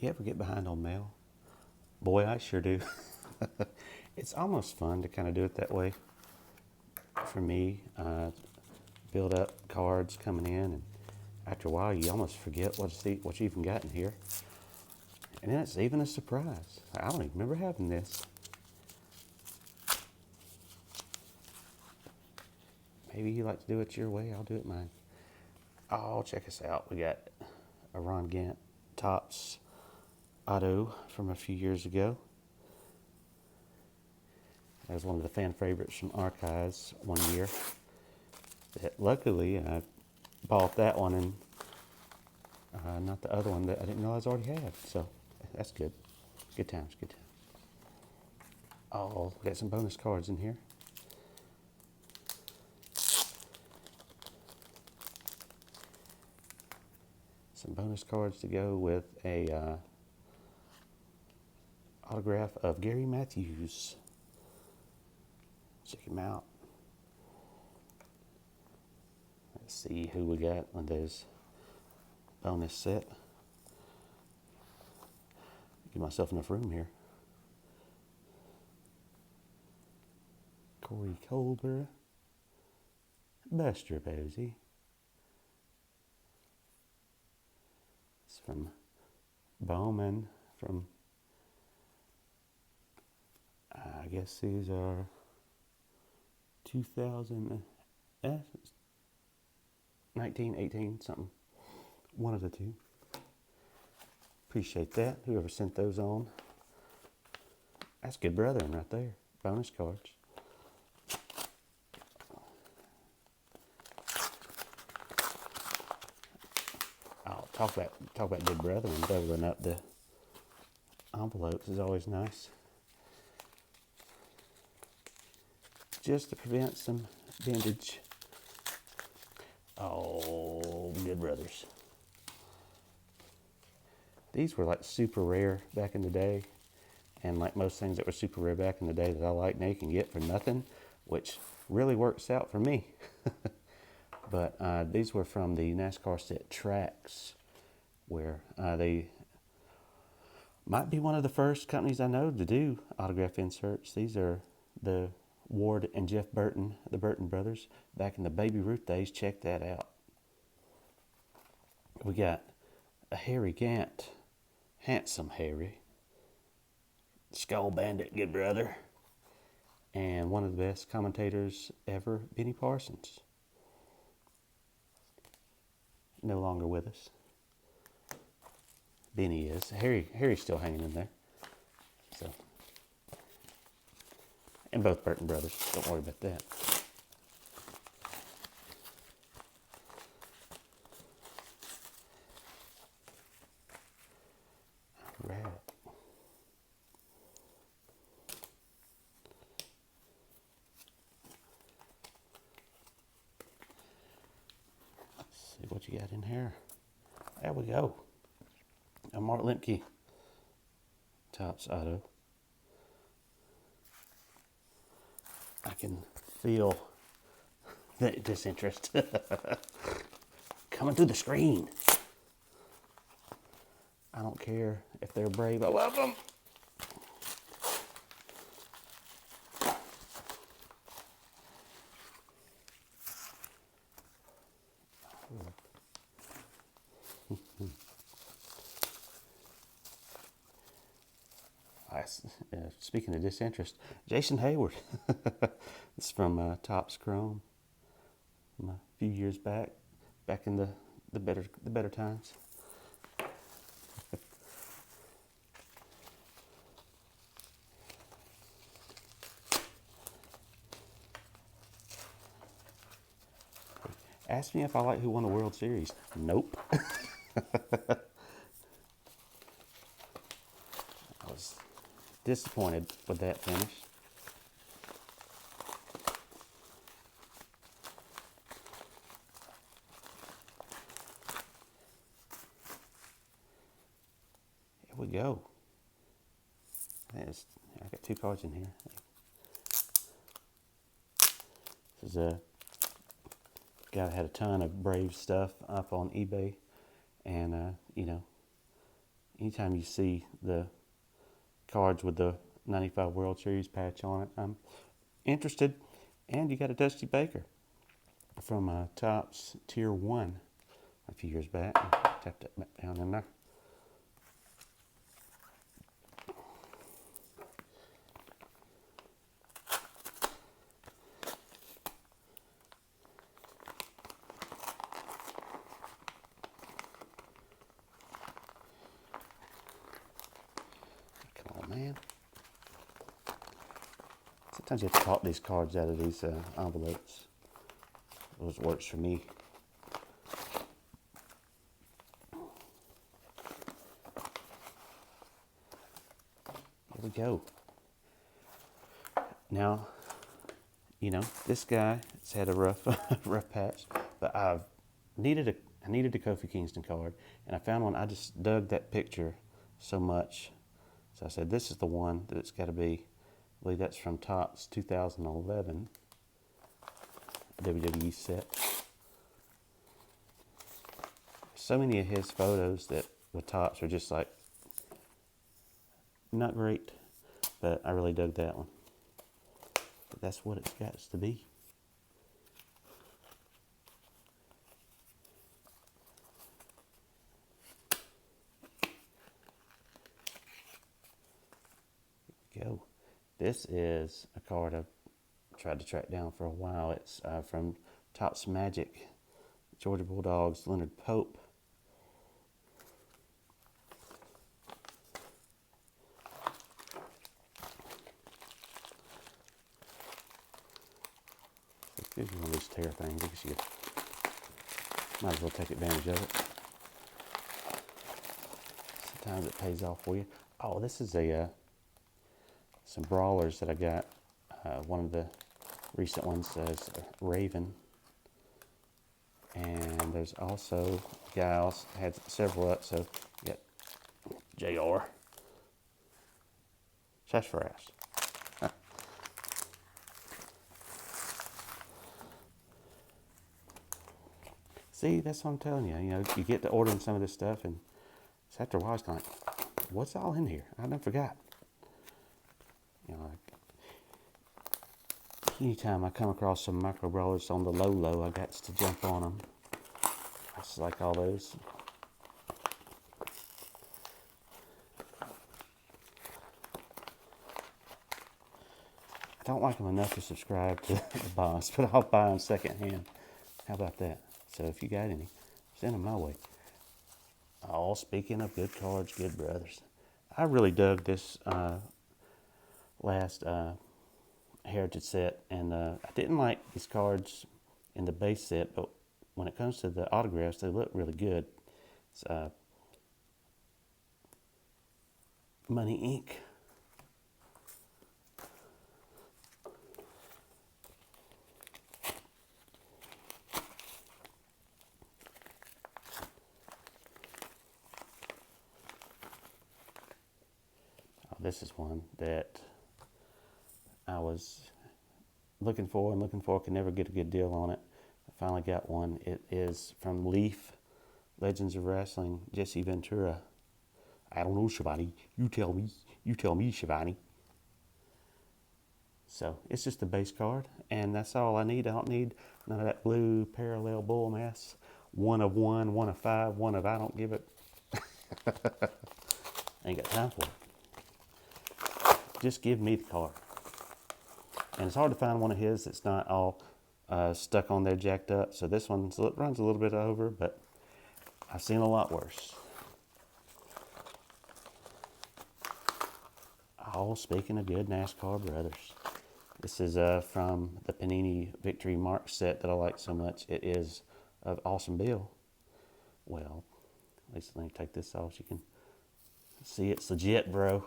You ever get behind on mail? Boy, I sure do. It's almost fun to kind of do it that way. For me, build up cards coming in, and after a while, you almost forget what you even got in here. And then it's even a surprise. I don't even remember having this. Maybe you like to do it your way, I'll do it mine. Oh, check us out. We got a Ron Gant Topps auto from a few years ago. That was one of the fan favorites from Archives one year. Luckily, I bought that one and not the other one that I didn't realize I already had. So that's good. Good times, good times. Oh, we got some bonus cards in here. Some bonus cards to go with a autograph of Gary Matthews. Check him out. Let's see who we got on this bonus set. Give myself enough room here. Corey Colbert, Buster Posey. It's from Bowman from, I guess these are 2000, 19, 18, something. One of the two. Appreciate that. Whoever sent those on. That's good brethren right there. Bonus cards. Oh, talk about good brethren. Doubling up the envelopes is always nice. Just to prevent some vintage. Oh, good brothers. These were like super rare back in the day. And like most things that were super rare back in the day that I like now you can get for nothing, which really works out for me. But these were from the NASCAR set Tracks, where they might be one of the first companies I know to do autograph inserts. These are the Ward and Jeff Burton, the Burton brothers, back in the Baby Ruth days. Check that out. We got a Harry Gant, handsome Harry, Skull Bandit, good brother, and one of the best commentators ever, Benny Parsons. No longer with us. Benny is. Harry's still hanging in there. So. And both Burton brothers. Don't worry about that. All right. Let's see what you got in here. There we go. A Mark Lemke Topps auto. I can feel the disinterest coming through the screen. I don't care if they're brave. I love them. Speaking of disinterest, Jason Hayward. It's from Topps Chrome from a few years back in the better times. Ask me if I like who won the World Series. Nope. I was disappointed with that finish. Here we go. I got two cards in here. This is a guy that had a ton of Brave stuff up on eBay, and anytime you see the cards with the 95 World Series patch on it, I'm interested. And you got a Dusty Baker from Topps Tier 1 a few years back. Tap that back down in there. Come on, man. Sometimes you have to pop these cards out of these envelopes. Those works for me. Here we go. Now, you know, this guy has had a rough rough patch, but I needed a Kofi Kingston card, and I found one. I just dug that picture so much, so I said this is the one that it's got to be. I believe that's from Topps 2011 WWE set. So many of his photos that with Topps are just like not great, but I really dug that one. But that's what it's got to be. Here we go. This is a card I've tried to track down for a while. It's from Topps Magic, Georgia Bulldogs, Leonard Pope. Here's one of these tear things. I guess you might as well take advantage of it. Sometimes it pays off for you. Oh, this is some Brawlers that I got. One of the recent ones says Raven. And there's also gals, had several up, so you got JR. Sarsaparilla. See, that's what I'm telling you. You know, you get to ordering some of this stuff, and it's after a while, it's kind of like, what's all in here? I done forgot. You know, like, anytime I come across some micro brawlers on the low, I got to jump on them. I just like all those. I don't like them enough to subscribe to the boss, but I'll buy them secondhand. How about that? So if you got any, send them my way. Oh, speaking of good cards, good brothers. I really dug this last Heritage set, and I didn't like these cards in the base set, but when it comes to the autographs, they look really good. It's Money Inc. This is one that I was looking for, could never get a good deal on it. I finally got one. It is from Leaf, Legends of Wrestling, Jesse Ventura. I don't know, Shivani. You tell me, Shivani. So it's just a base card, and that's all I need. I don't need none of that blue parallel bull mess. One of one, one of five, one of I don't give it. I ain't got time for it. Just give me the card. And it's hard to find one of his that's not all stuck on there, jacked up. So this one runs a little bit over, but I've seen a lot worse. Oh, speaking of good NASCAR brothers. This is from the Panini Victory Mark set that I like so much. It is of Awesome Bill. Well, at least let me take this off so you can see it's legit, bro.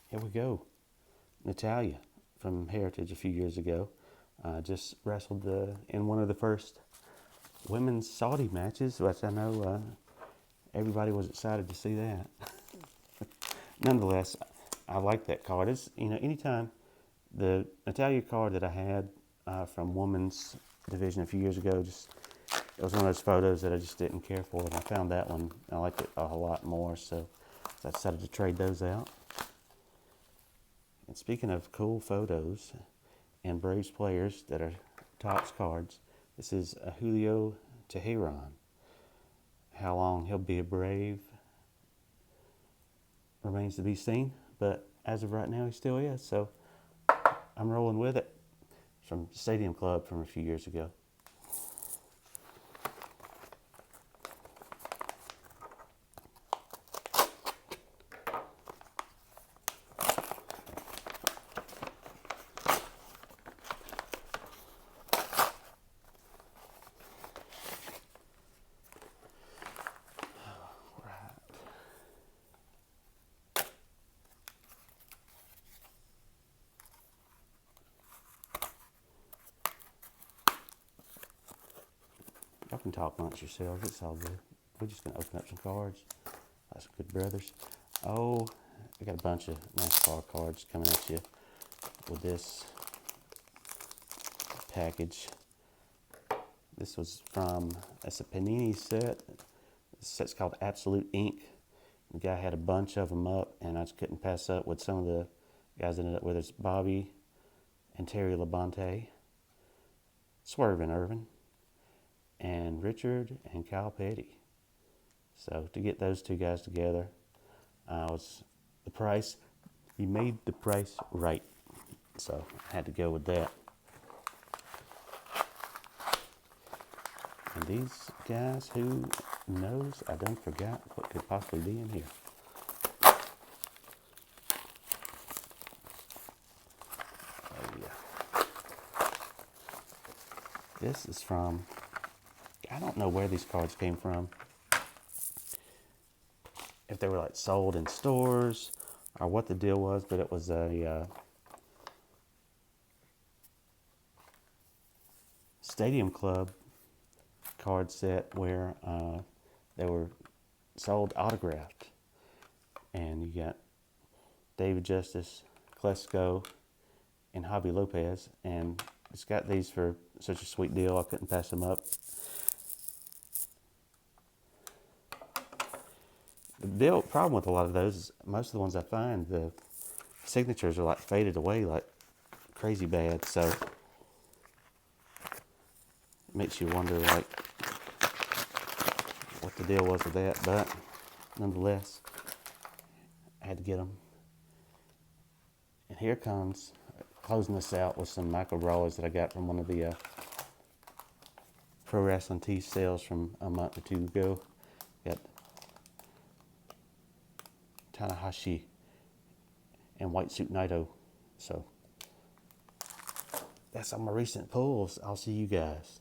Here we go. Natalia from Heritage a few years ago. Just wrestled in one of the first women's Saudi matches, which I know everybody was excited to see that. nonetheless, I like that card. It's, anytime the Natalia card that I had from women's division a few years ago, it was one of those photos that I just didn't care for, and I found that one. I liked it a lot more, so I decided to trade those out. And speaking of cool photos and Braves players that are Topps cards, this is a Julio Teheran. How long he'll be a Brave remains to be seen, but as of right now, he still is, so I'm rolling with it. From Stadium Club from a few years ago. Y'all can talk amongst yourselves. It's all good. We're just going to open up some cards. That's good brothers. Oh, I got a bunch of NASCAR cards coming at you with this package. This was it's a Panini set. This set's called Absolute Ink. The guy had a bunch of them up, and I just couldn't pass up with some of the guys ended up with. It's Bobby and Terry Labonte, Swerve and Irvin, and Richard and Kyle Petty. So to get those two guys together was the price. He made the price right. So I had to go with that. And these guys, who knows? I done forgot what could possibly be in here. Oh yeah. This is from, I don't know where these cards came from. If they were like sold in stores or what the deal was, but it was a Stadium Club card set where they were sold autographed. And you got David Justice, Klesko, and Javi Lopez. And it's got these for such a sweet deal, I couldn't pass them up. The problem with a lot of those is most of the ones I find, the signatures are like faded away like crazy bad. So it makes you wonder like what the deal was with that. But nonetheless, I had to get them. And here comes, closing this out with some micro Brawlers that I got from one of the Pro Wrestling Tees sales from a month or two ago. Got Tanahashi and White Suit Naito. So that's all my recent pulls. I'll see you guys.